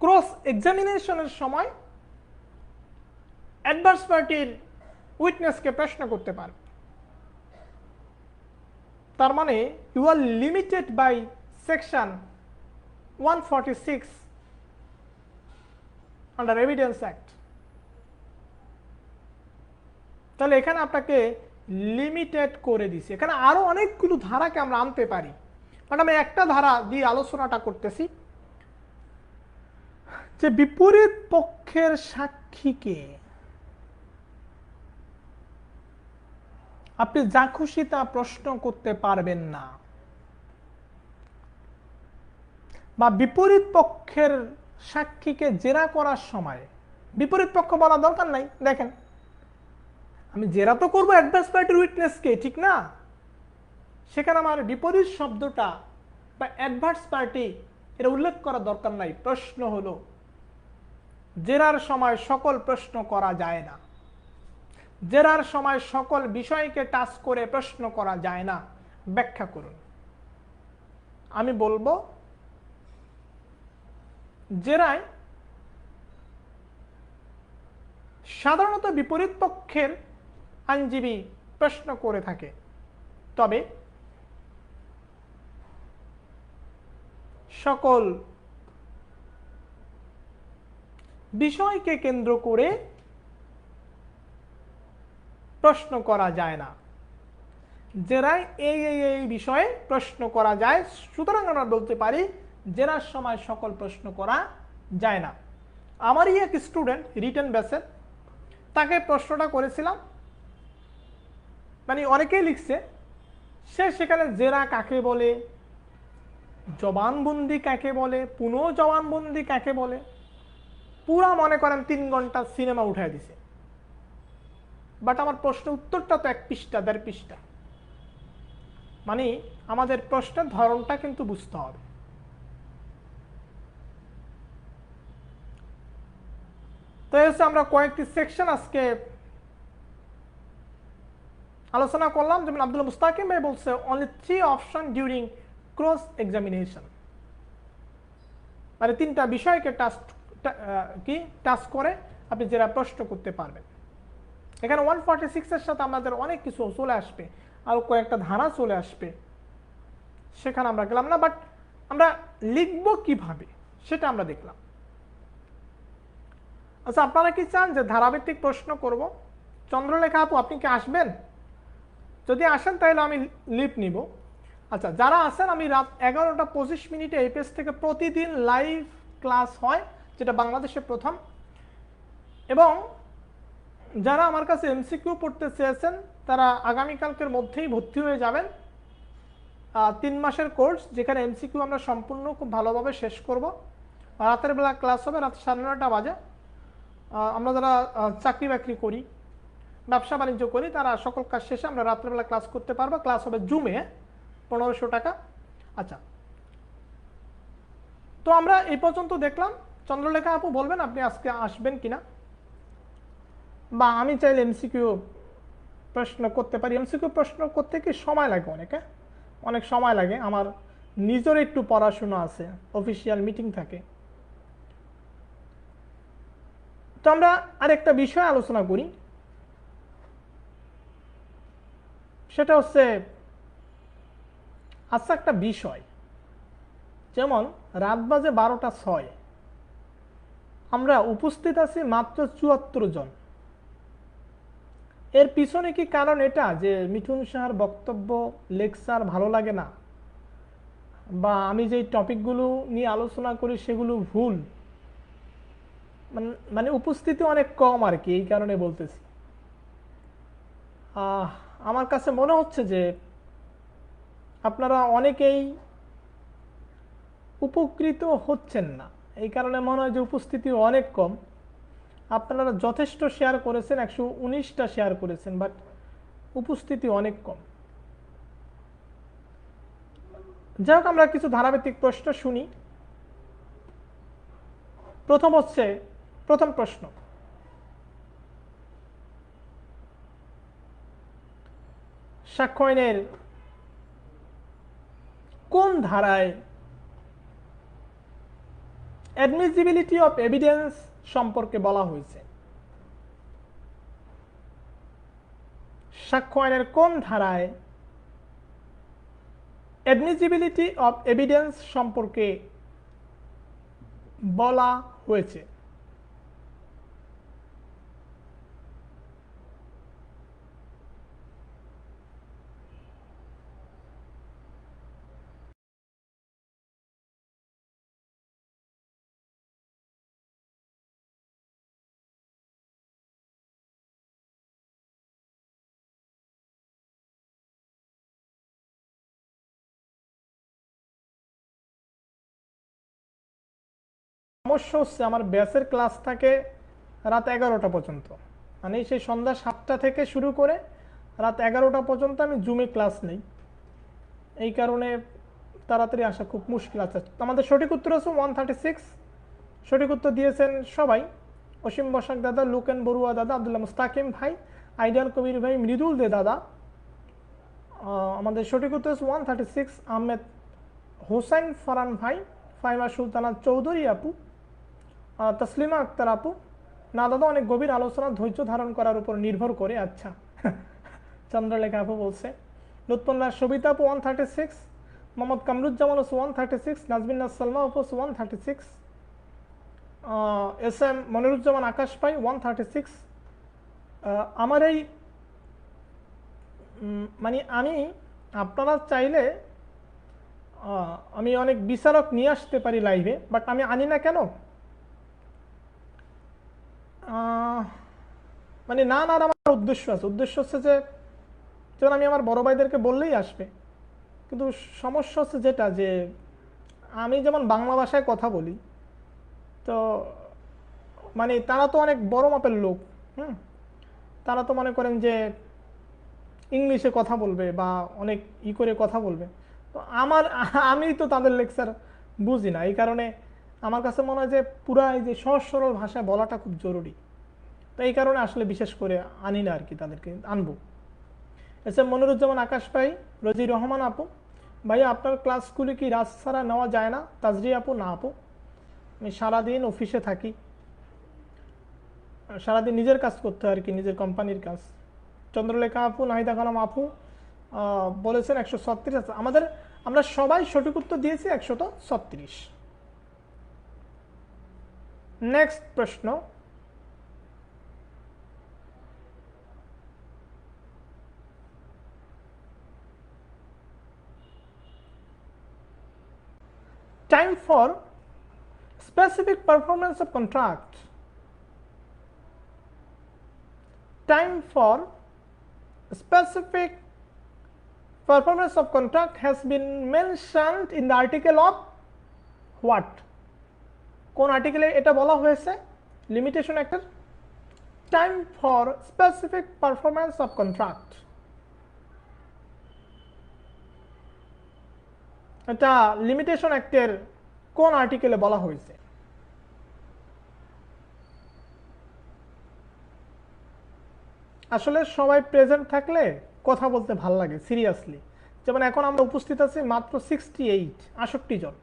ক্রস এক্সামিনেশনের সময় অ্যাডভার্স পার্টির উইটনেসকে প্রশ্ন করতে পারবেন। তার মানে you are limited by section 146 under evidence act. তাহলে এখানে আপনাকে লিমিটেড করে দিছি। এখানে আরো অনেকগুলো ধারাকে আমরা আনতে পারি, বাট আমি একটা ধারা দিয়ে আলোচনাটা করতেছি, যে বিপরীত পক্ষের সাক্ষীকে আপনি যা খুশি তা প্রশ্ন করতে পারবেন না, বা বিপরীত পক্ষের সাক্ষীকে জেরা করার সময়, বিপরীত পক্ষ বলা দরকার নাই, দেখেন আমি জেরা তো করবো অ্যাডভার্স পার্টির উইটনেসকে, ঠিক না? সেখানে আমার বিপরীত শব্দটা বা অ্যাডভার্স পার্টি এটা উল্লেখ করা দরকার নাই। প্রশ্ন হলো জেরার সময় সকল প্রশ্ন করা যায় না, জেরার সময় সকল বিষয়কে টাচ করে প্রশ্ন করা যায় না। ব্যাখ্যা করুন। আমি বলবো জেরায় সাধারণত বিপরীত পক্ষের আইনজীবী প্রশ্ন করে থাকে, তবে সকল বিষয়কে কেন্দ্র করে প্রশ্ন করা যায় না। জেরায় এই বিষয়ে প্রশ্ন করা যায়, সুতরাং আমরা বলতে পারি জেরার সময় সকল প্রশ্ন করা যায় না। আমারই এক স্টুডেন্ট রিটেন বেসে, তাকে প্রশ্নটা করেছিলাম, মানে অনেকেই লিখছে, সে সেখানে জেরা কাকে বলে, জবানবন্দি কাকে বলে, পুনঃ জবানবন্দি কাকে বলে, পুরা মনে করেন 3 ঘন্টা সিনেমা উঠায় দিছে। বাট আমার প্রশ্ন উত্তরটা তো 1 পৃষ্ঠা 1.5 পৃষ্ঠা। মানে আমাদের প্রশ্নের ধরনটা কিন্তু বুঝতে হবে। তো হচ্ছে আমরা কয়েকটি সেকশন আজকে আলোচনা করলাম। যেমন আব্দুল মুস্তাকিম ভাই বলছে only 3 option during cross examination, মানে 3টা বিষয়কে টাচ করে আপনি যারা প্রশ্ন করতে পারবেন। এখানে 146 এর সাথে আমাদের অনেক কিছু চলে আসবে, আর কয়েকটা ধারা চলে আসবে, সেখানে আমরা গেলাম না। বাট আমরা লিখবো কিভাবে সেটা আমরা দেখলাম। আচ্ছা, আপনারা কি চান যে ধারাভিত্তিক প্রশ্ন করব? চন্দ্রলেখা আপু, আপনি কি আসবেন? যদি আসেন তাহলে আমি লিভ নিব। আচ্ছা, যারা আসেন, আমি রাত 11:25 এই পেজ থেকে প্রতিদিন লাইভ ক্লাস হয়, যেটা বাংলাদেশে প্রথম। এবং যারা আমার কাছে এমসিকিউ পড়তে চেয়েছেন তারা আগামীকালকের মধ্যেই ভর্তি হয়ে যাবেন। 3 মাসের কোর্স, যেখানে এমসিকিউ আমরা সম্পূর্ণ খুব ভালোভাবে শেষ করব। রাতের বেলা ক্লাস হবে রাত 9:30 বাজে। আমরা যারা চাকরি বাকরি করি, ব্যবসা বাণিজ্য করি, তারা সকল কাজ শেষে আমরা রাত্রেবেলা ক্লাস করতে পারবো। ক্লাস হবে জুমে, 1500 টাকা। আচ্ছা, তো আমরা এই পর্যন্ত দেখলাম। চন্দ্রলেখা আপু বলবেন আপনি আজকে আসবেন কিনা, বা আমি চাইলে এমসিকিউ প্রশ্ন করতে পারি। এমসিকিউ প্রশ্ন করতে কি সময় লাগে অনেক সময় লাগে। আমার নিজের একটু পড়াশোনা আছে, অফিসিয়াল মিটিং থাকে। তো আমরা আরেকটা বিষয় আলোচনা করি, সেটা হচ্ছে আচ্ছা একটা বিষয়, যেমন রাত বাজে 12টা 6, আমরা উপস্থিত আছি মাত্র 74 জন। এর পিছনে কি কারণ এটা যে মিঠুন সাহার বক্তব্য লেকচার ভালো লাগে না, বা আমি যে টপিকগুলো নিয়ে আলোচনা করি সেগুলো ভুল, মানে উপস্থিতি অনেক কম আর কি, এই কারণে বলতেছি। আমার কাছে মনে হচ্ছে যে আপনারা অনেকেই উপকৃত হচ্ছেন না, এই কারণে মনে হয় যে উপস্থিতি অনেক কম। আপনারা যথেষ্ট শেয়ার করেছেন, 119টা শেয়ার করেছেন, বাট উপস্থিতি অনেক কম। যাই হোক, আমরা কিছু ধারাবাহিক প্রশ্ন শুনি। প্রথম প্রশ্ন, সাক্ষ্য আইনের কোন ধারায় অ্যাডমিসিবিলিটি অফ এভিডেন্স সম্পর্কে বলা হয়েছে? সাক্ষ্য আইনের কোন ধারায় অ্যাডমিসিবিলিটি অফ এভিডেন্স সম্পর্কে বলা হয়েছে? সমস্যা হচ্ছে আমার ব্যাচের ক্লাস থাকে রাত 11টা পর্যন্ত, মানে সেই সন্ধ্যা 7টা থেকে শুরু করে রাত 11টা পর্যন্ত আমি জুমে ক্লাস নেই, এই কারণে তাড়াতাড়ি আসা খুব মুশকিল আছে। আমাদের সঠিক উত্তর হচ্ছে 136। সঠিক উত্তর দিয়েছেন সবাই, অসীম বসাক দাদা, লুকেন বড়ুয়া দাদা, আব্দুল্লাহ মুস্তাকিম ভাই, আইডিয়াল কবির ভাই, মৃদুল দে দাদা। আমাদের সঠিক উত্তর হচ্ছে 136। আহমেদ হোসেন ফারান ভাই, ফাইমা সুলতানা চৌধুরী আপু, তসলিমা আক্তার আপু। না দাদা, অনেক গভীর আলোচনা ধৈর্য ধারণ করার উপর নির্ভর করে। আচ্ছা, চন্দ্রলেখা আপু বলছে। লুৎফুল্লাহ সবিতা আপু 136, মোহাম্মদ কামরুজ্জামান হচ্ছে 136, নাজমিন সালমা আপু 136, এস এম মনিরুজ্জামান আকাশ ভাই 136। আমার এই মানে আমি আপনারা চাইলে আমি অনেক বিচারক নিয়ে আসতে পারি লাইভে, বাট আমি আনি না কেন, মানে না না আমার উদ্দেশ্য আছে। উদ্দেশ্য হচ্ছে যে যেমন আমি আমার বড় ভাইদেরকে বললেই আসবে, কিন্তু সমস্যা হচ্ছে যেটা যে আমি যেমন বাংলা ভাষায় কথা বলি, তো মানে তারা তো অনেক বড় মাপের লোক, তারা তো মনে করেন যে ইংলিশে কথা বলবে বা অনেক করে কথা বলবে, তো আমি তো তাদের লেকচার বুঝি না, এই কারণে আমার কাছে মনে হয় যে পুরা এই যে সহজ সরল ভাষায় বলাটা খুব জরুরি। তো এই কারণে আসলে বিশেষ করে আনি না আর কি, তাদেরকে আনবো। এসে মনিরুজ্জামান আকাশ ভাই, রজি রহমান আপু, ভাইয়া আপনার ক্লাসগুলি কি রাত ছাড়া নেওয়া যায় না? তাজরি আপু, না আপু, আমি সারাদিন অফিসে থাকি, সারাদিন নিজের কাজ করতে হয় আর কি, নিজের কোম্পানির কাজ। চন্দ্রলেখা আপু, নাহিদা কালাম আপু বলেছেন 136 আছে আমাদের। আমরা সবাই সঠিক উত্তর দিয়েছি 136। নেক্সট প্রশ্ন, time for specific performance of contract. Time for specific performance of contract has been mentioned in the article of what? কোন আর্টিকেলে এটা বলা হয়েছে? লিমিটেশন অ্যাক্টের time for specific performance of contract, এটা লিমিটেশন অ্যাক্টের কোন আর্টিকেলে বলা হয়েছে? আসলে সবাই প্রেজেন্ট থাকলে কথা বলতে ভাল লাগে সিরিয়াসলি। যেমন এখন আমরা উপস্থিত আছি মাত্র 68 জন,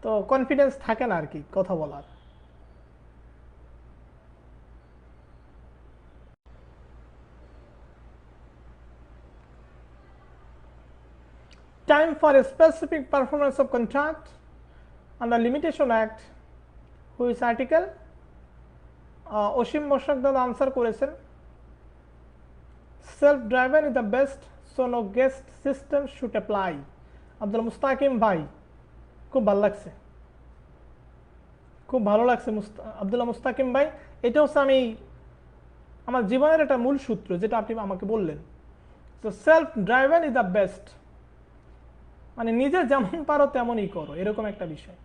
তো কনফিডেন্স থাকে না আর কি কথা বলার। Time for a specific performance of contract under limitation act, which article? Asim Basak দাদা আনসার করেছেন self driven is the best, so no guest system should apply. Abdul Mustakim ভাই, খুব ভালো লাগছে, খুব ভালো লাগছে আব্দুল্লাহ মুস্তাকিম ভাই। এটা হচ্ছে আমি আমার জীবনের একটা মূল সূত্র যেটা আপনি আমাকে বললেন। তো self driven is the best, মানে নিজে যেমন পারো তেমনই করো, এরকম একটা বিষয়।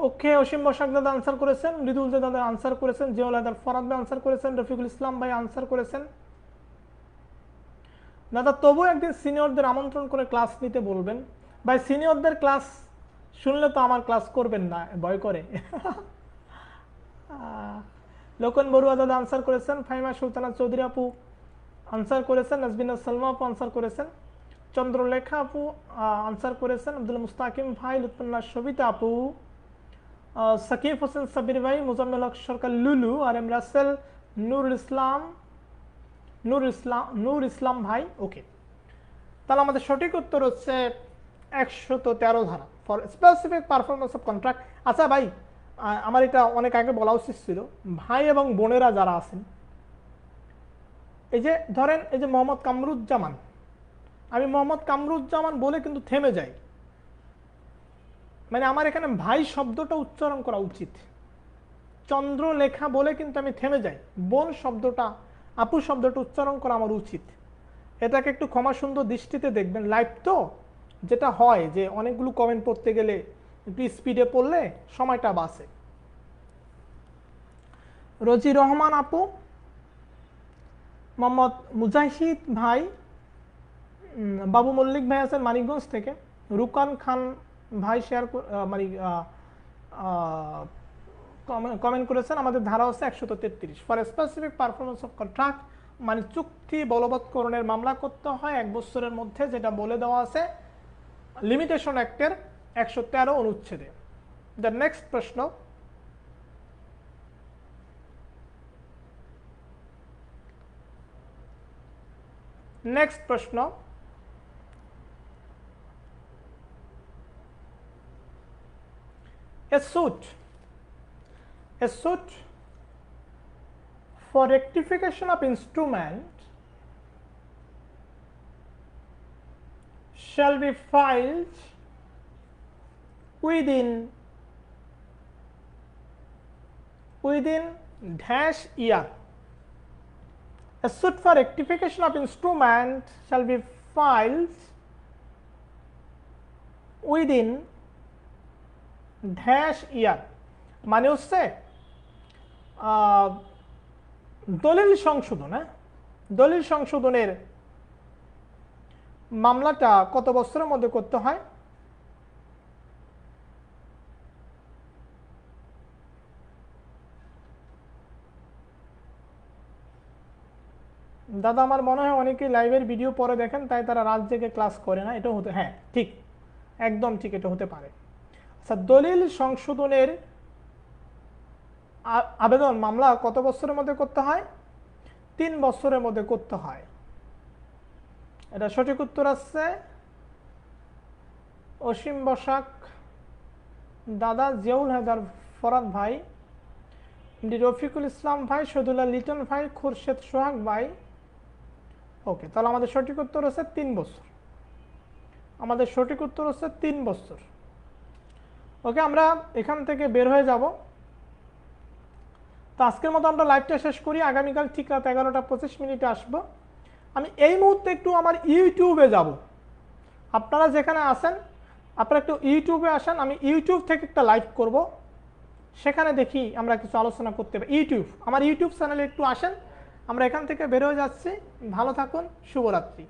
ওকে, অসীম বসাক দাদা আনসার করেছেন, মৃদুল দাদা আনসার করেছেন, জিয়াউল হায়দার ফরাদ ভাই আনসার করেছেন, রফিকুল ইসলাম ভাই আনসার করেছেন। দাদা তবু একদিন সিনিয়রদের আমন্ত্রণ করে ক্লাস নিতে বলবেন। ভাই সিনিয়রদের ক্লাস শুনলে তো আমার ক্লাস করবেন না, ভয় করে। লোকন বড়ুয়া দাদা আনসার করেছেন, ফাইমা সুলতানা চৌধুরী আপু আনসার করেছেন, নাজবিনা সালমা আপু আনসার করেছেন, চন্দ্রলেখা আপু আনসার করেছেন, আব্দুল মুস্তাকিম ভাই, লুৎফুন্নাহ সবিতা আপু, সাকিব হোসেন সাবির ভাই, মুজাম্মেল হক সরকার লুলু, আর এম রাসেল, নূর ইসলাম ভাই। ওকে, তাহলে আমাদের সঠিক উত্তর হচ্ছে 113 ধারা for specific performance of contract. আচ্ছা ভাই, আমার এটা অনেক আগে বলা উচিত ছিল, ভাই এবং বোনেরা যারা আছেন, এই যে ধরেন এই যে মোহাম্মদ কামরুজ্জামান, আমি মোহাম্মদ কামরুজ্জামান বলে কিন্তু থেমে যাই, মানে আমার এখানে ভাই শব্দটা উচ্চারণ করা উচিত। চন্দ্রলেখা বলে কিন্তু আমি থেমে যাই, বোন শব্দটা, আপু শব্দটা উচ্চারণ করা আমার উচিত। এটাকে একটু ক্ষমা সুন্দর দৃষ্টিতে দেখবেন, লাইভ তো, যেটা হয় যে অনেকগুলো কমেন্ট পড়তে গেলে একটু স্পিডে পড়লে সময়টা বাঁচে। রোজি রহমান আপু, মোহাম্মদ মুজাহিদ ভাই, বাবু মল্লিক ভাই আছেন মানিকগঞ্জ থেকে, রুকান খান ভাই শেয়ার মানে কমেন্ট করেছেন আমাদের ধারা হচ্ছে 133 for specific performance of contract, মানে চুক্তি বলবৎকরণের মামলা করতে হয় 1 বছরের মধ্যে, যেটা বলে দেওয়া আছে লিমিটেশন অ্যাক্টের 113 অনুচ্ছেদে। দ্য নেক্সট প্রশ্ন, a suit for rectification of instrument shall be filed within dash year. A suit for rectification of instrument shall be filed within dash year, মানে হচ্ছে দলিল সংশোধন, দলিল সংশোধনের মামলাটা কত বছরের মধ্যে করতে হয়? দাদা আমার মনে হয় অনেকেই লাইভের ভিডিও পরে দেখেন, তাই তারা রাত জেগে ক্লাস করে না, এটা হতে, হ্যাঁ ঠিক, একদম ঠিক, এটা হতে পারে। আচ্ছা, দলিল সংশোধনের আবেদন মামলা কত বছরের মধ্যে করতে হয়? 3 বছরের মধ্যে করতে হয়। এটা সঠিক উত্তর আছে অসীম বসাক দাদা, জিয়াউল হায়দার ফরাদ ভাই, রফিকুল ইসলাম ভাই, শহীদুল্লাহ লিটন ভাই, খুরশেদ সোহাগ ভাই। ওকে, তাহলে আমাদের সঠিক উত্তর হচ্ছে 3 বছর। আমাদের সঠিক উত্তর হচ্ছে 3 বছর। ওকে, আমরা এখান থেকে বের হয়ে যাব। তো আজকের মতো আমরা লাইভটা শেষ করি, আগামীকাল ঠিক রাত 11:25 আসব। আমি এই মুহূর্তে একটু আমার ইউটিউবে যাব, আপনারা যেখানে আছেন আপনারা একটু ইউটিউবে আসেন, আমি ইউটিউব থেকে একটা লাইভ করব, সেখানে দেখি আমরা কিছু আলোচনা করতে পারি। আমার ইউটিউব চ্যানেলে একটু আসেন, আমরা এখান থেকে বের হয়ে যাচ্ছি। ভালো থাকুন, শুভরাত্রি।